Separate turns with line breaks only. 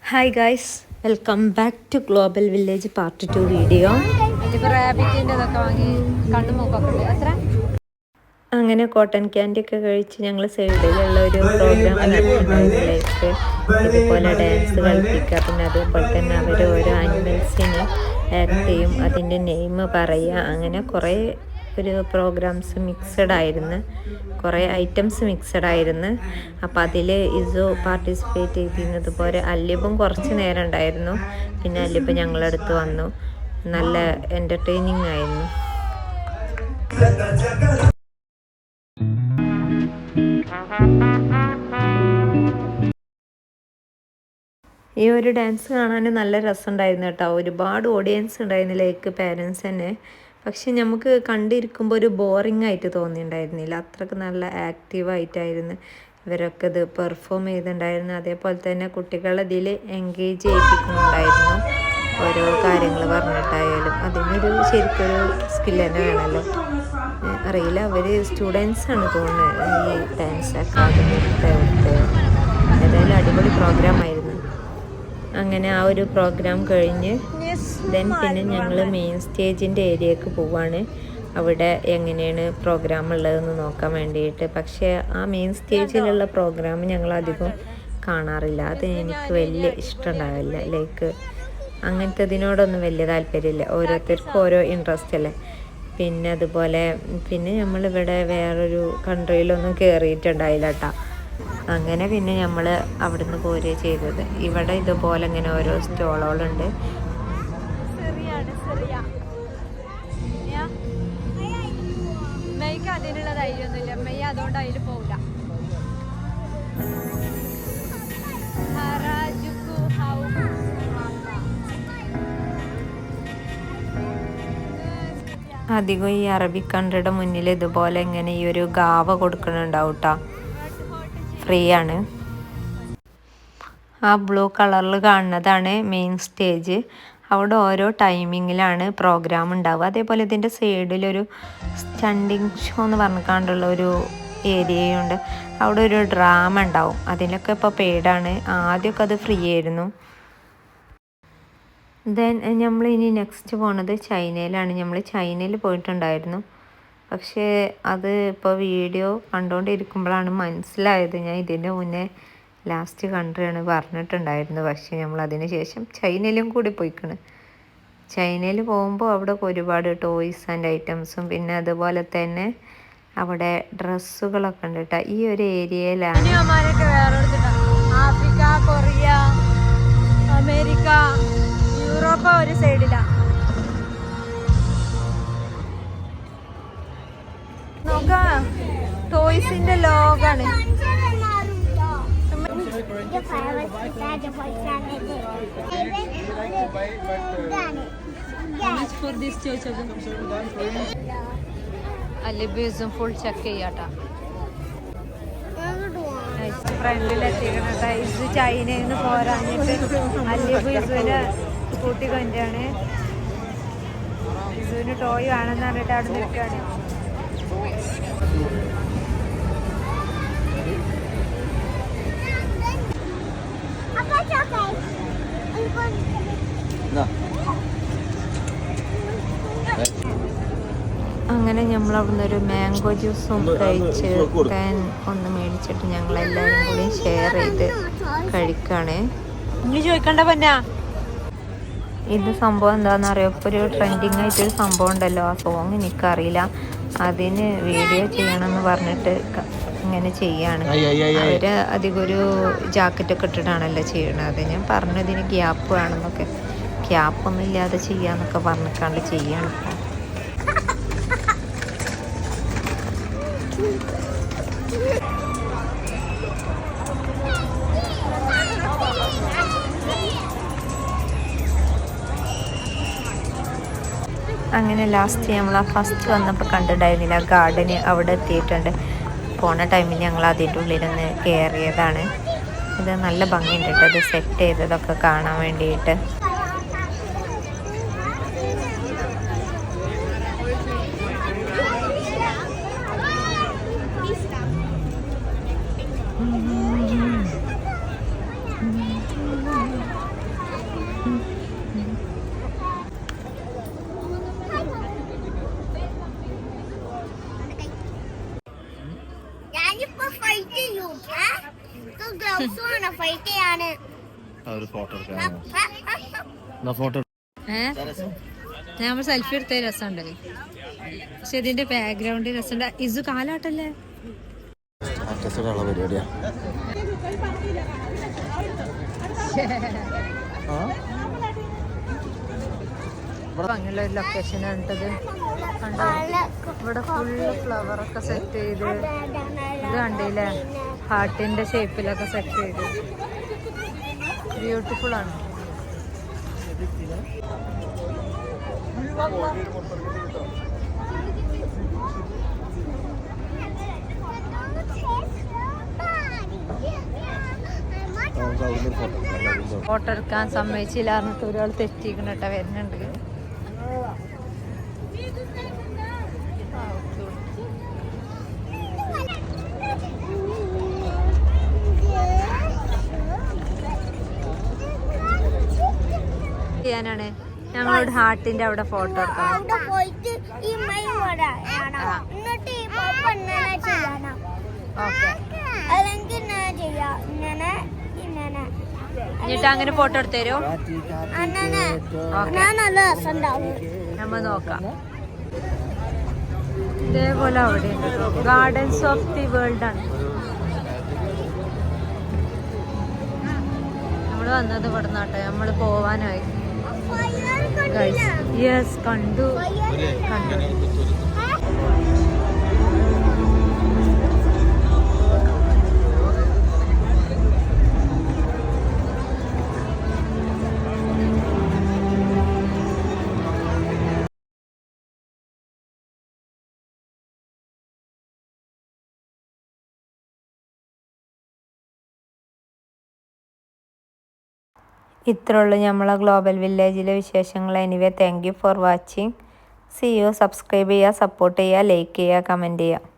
Hi guys, welcome back to global village part 2 video. അങ്ങനെ cotton candy ഒക്കെ കഴിച്ച് ഞങ്ങൾ സൈഡിലുള്ള ഒരു പ്രോഗ്രാം നടത്തിയിട്ടുണ്ടായിരുന്നില്ലേക്ക് ഇതുപോലെ ഡാൻസ് കളിപ്പിക്കുക, പിന്നെ അതേപോലെ തന്നെ അവർ ഓരോ ആനിമൽസിനെ ആക്ട് ചെയ്യും, അതിൻ്റെ നെയിം പറയുക, അങ്ങനെ കുറേ ഒരു പ്രോഗ്രാംസ് മിക്സഡ് ആയിരുന്നു, കുറേ ഐറ്റംസ് മിക്സഡ് ആയിരുന്നു. അപ്പോൾ അതിൽ ഇസോ പാർട്ടിസിപ്പേറ്റ് ചെയ്തിരുന്നത് പോലെ അല്ലിബും കുറച്ച് നേരം ഉണ്ടായിരുന്നു. പിന്നെ അല്ലിബ് ഞങ്ങളടുത്ത് വന്നു, നല്ല എൻ്റർടൈനിങ് ആയിരുന്നു. ഈ ഒരു ഡാൻസ് കാണാൻ നല്ല രസമുണ്ടായിരുന്നു കേട്ടോ. ഒരുപാട് ഓഡിയൻസ് ഉണ്ടായിരുന്നു, ലൈക്ക് പാരൻസ് തന്നെ. പക്ഷെ നമുക്ക് കണ്ടിരിക്കുമ്പോൾ ഒരു ബോറിംഗ് ആയിട്ട് തോന്നിയിട്ടുണ്ടായിരുന്നില്ല, അത്രയ്ക്ക് നല്ല ആക്റ്റീവായിട്ടായിരുന്നു ഇവരൊക്കെ ഇത് പെർഫോം ചെയ്തിട്ടുണ്ടായിരുന്നു. അതേപോലെ തന്നെ കുട്ടികളെ ഇതിൽ എൻഗേജ് ചെയ്യിപ്പിക്കുന്നുണ്ടായിരുന്നു, ഓരോ കാര്യങ്ങൾ പറഞ്ഞിട്ടായാലും. അതിനൊരു ശരിക്കൊരു സ്കിൽ തന്നെ വേണമല്ലോ. അറിയില്ല, അവർ സ്റ്റുഡൻസാണ് തോന്നുന്നത് ഈ ഡാൻസ് അക്കാദമിയുടെ. ഏതായാലും അടിപൊളി പ്രോഗ്രാമായിരുന്നു. അങ്ങനെ ആ ഒരു പ്രോഗ്രാം കഴിഞ്ഞ് പിന്നെ ഞങ്ങൾ മെയിൻ സ്റ്റേജിൻ്റെ ഏരിയക്ക് പോവാണ്, അവിടെ എങ്ങനെയാണ് പ്രോഗ്രാം ഉള്ളതെന്ന് നോക്കാൻ വേണ്ടിയിട്ട്. പക്ഷേ ആ മെയിൻ സ്റ്റേജിലുള്ള പ്രോഗ്രാം ഞങ്ങൾ അധികം കാണാറില്ല, അത് എനിക്ക് വലിയ ഇഷ്ടമുണ്ടാവില്ല. ലൈക്ക് അങ്ങനത്തെ ഇതിനോടൊന്നും വലിയ താല്പര്യമില്ല, ഓരോരുത്തർക്കും ഓരോ ഇൻട്രസ്റ്റ് അല്ലേ. പിന്നെ അതുപോലെ പിന്നെ നമ്മളിവിടെ വേറൊരു കൺട്രിയിലൊന്നും കയറിയിട്ടുണ്ടായില്ല കേട്ടോ. അങ്ങനെ പിന്നെ നമ്മൾ അവിടുന്ന് പോരുക ചെയ്തത്. ഇവിടെ ഇതുപോലെ ഇങ്ങനെ ഓരോ സ്റ്റോളുകളുണ്ട്.
അതിനുള്ള ധൈര്യമൊന്നുമില്ല, മെയ് അതുകൊണ്ട് അതിൽ പോകില്ല.
അധികം ഈ അറബിക് കൺട്രിയുടെ മുന്നിൽ ഇതുപോലെ ഇങ്ങനെ ഈ ഒരു ഗാവ കൊടുക്കുന്നുണ്ടാവും കേട്ടോ, ഫ്രീ ആണ്. ആ ബ്ലൂ കളറിൽ കാണുന്നതാണ് മെയിൻ സ്റ്റേജ്. അവിടെ ഓരോ ടൈമിങ്ങിലാണ് പ്രോഗ്രാം ഉണ്ടാവുക. അതേപോലെ ഇതിൻ്റെ സൈഡിലൊരു സ്റ്റണ്ടിങ് ഷോ എന്ന് പറഞ്ഞിട്ടുള്ള ഒരു ഏരിയയുണ്ട്. അവിടെ ഒരു ഡ്രാമ ഉണ്ടാവും, അതിലൊക്കെ ഇപ്പോൾ പെയ്ഡാണ്. ആദ്യമൊക്കെ അത് ഫ്രീ ആയിരുന്നു. ദെൻ നമ്മൾ ഇനി നെക്സ്റ്റ് പോണത് ചൈനയിലാണ്. നമ്മൾ ചൈനയിൽ പോയിട്ടുണ്ടായിരുന്നു, പക്ഷേ അത് ഇപ്പോൾ വീഡിയോ കണ്ടുകൊണ്ടിരിക്കുമ്പോഴാണ് മനസ്സിലായത്. ഞാൻ ഇതിൻ്റെ മുന്നേ ലാസ്റ്റ് കൺട്രിയാണ് പറഞ്ഞിട്ടുണ്ടായിരുന്നു, പക്ഷേ നമ്മൾ അതിന് ശേഷം ചൈനയിലും കൂടി പോയിക്കണ്. ചൈനയിൽ പോകുമ്പോൾ അവിടെ ഒരുപാട് ടോയ്സ് ആൻഡ് ഐറ്റംസും പിന്നെ അതുപോലെ തന്നെ അവിടെ ഡ്രസ്സുകളൊക്കെ ഉണ്ട് കേട്ടോ. ഈ ഒരു ഏരിയയിലാണ്
ആഫ്രിക്ക, കൊറിയ, അമേരിക്ക, യൂറോപ്പ് ഒരു സൈഡിലാണ്. നോക്കാം, ടോയ്സിന്റെ ലോകാണ്.
അലിബീസും ഫുൾ ചെക്ക് ചെയ്യാട്ടാ.
ഫ്രണ്ടിലെത്തിക്കണ ഇത് ചൈനയിൽ നിന്ന് പോരാഞ്ഞിട്ട് അലിബീസുവിനെ കൂട്ടിക്കൊണ്ടാണ്. ഇസുവിന് ടോയ് വേണമെന്ന് പറഞ്ഞിട്ട് അവിടെ നിൽക്കുകയാണ്.
അങ്ങനെ നമ്മൾ അവിടുന്ന് ഒരു മാംഗോ ജ്യൂസും കഴിച്ച് തേൻ ഒന്ന് മേടിച്ചിട്ട് ഞങ്ങളെല്ലാവരും കൂടി ഷെയർ ചെയ്ത് കഴിക്കുകയാണ്.
ഇനി ചോദിക്കണ്ട പന്നാ,
ഇത് സംഭവം എന്താണെന്ന് അറിയാം, ഇപ്പോൾ ഒരു ട്രെൻഡിങ് ആയിട്ടൊരു സംഭവം ഉണ്ടല്ലോ, ആ സോങ് എനിക്കറിയില്ല, അതിന് വീഡിയോ ചെയ്യണമെന്ന് പറഞ്ഞിട്ട് ഇങ്ങനെ ചെയ്യാണ്. അവർ അധികം ഒരു ജാക്കറ്റൊക്കെ ഇട്ടിട്ടാണല്ലോ ചെയ്യണത്. അത് ഞാൻ പറഞ്ഞതിന് ഗ്യാപ്പ് വേണമെന്നൊക്കെ, ഗ്യാപ്പൊന്നും ഇല്ലാതെ ചെയ്യാന്നൊക്കെ പറഞ്ഞിട്ടാണ്ട് ചെയ്യാണ്. അങ്ങനെ ലാസ്റ്റ് നമ്മൾ ആ ഫസ്റ്റ് വന്നപ്പോൾ കണ്ടിട്ടുണ്ടായിരുന്നില്ല ഗാർഡന്, അവിടെ എത്തിയിട്ടുണ്ട്. പോണ ടൈമിൽ ഞങ്ങൾ അതിൻ്റെ ഉള്ളിലൊന്ന് കയറിയതാണ്. ഇത് നല്ല ഭംഗിയുണ്ട് കേട്ടോ, അത് സെറ്റ് ചെയ്തതൊക്കെ കാണാൻ വേണ്ടിയിട്ട്.
ഒരു ഫോട്ടോ ഫോട്ടോ
നമ്മൾ സെൽഫി എടുത്ത രസമുണ്ടല്ലേ, പക്ഷെ ഇതിന്റെ ബാക്ക്ഗ്രൗണ്ട് രസമുണ്ട്. ഇസു കാലാട്ടല്ലേ?
പരിപാടിയാ.
ഭംഗിയുള്ള ഒരു ലൊക്കേഷനാണ് കേട്ടത്. കണ്ടോ, ഇവിടെ ഫുള്ള് ഫ്ലവറൊക്കെ സെറ്റ് ചെയ്ത്, ഇത് കണ്ടില്ലേ, ഹാർട്ടിന്റെ ഷേപ്പിലൊക്കെ സെറ്റ് ചെയ്ത്, ബ്യൂട്ടിഫുൾ ആണ്. ഫോട്ടോ എടുക്കാൻ സമ്മതിച്ചില്ല എന്നിട്ട് ഒരാൾ തെറ്റിക്കണം കേട്ടോ, വരുന്നുണ്ട്. ചെയ്യാനാണ് ഞങ്ങളോട് ഹാർട്ടിന്റെ അവിടെ ഫോട്ടോ എടുക്കണം. ഓക്കെ, എന്നിട്ട് അങ്ങനെ ഫോട്ടോ എടുത്തു തരുമോ? നമ്മ നോക്കാം. ഇതേപോലെ അവിടെ ഗാർഡൻസ് ഓഫ് ദി വേൾഡ് ആണ് നമ്മൾ വന്നത്. ഇവിടെ നാട്ടെ നമ്മൾ പോവാനായി. യെസ്, കണ്ടു.
ഇത്രയുള്ളൂ നമ്മളെ ഗ്ലോബൽ വില്ലേജിലെ വിശേഷങ്ങൾ. Anyway, thank you for watching. See you. Subscribe ചെയ്യുക, സപ്പോർട്ട് ചെയ്യുക, ലൈക്ക് ചെയ്യുക, കമൻറ്റ് ചെയ്യുക.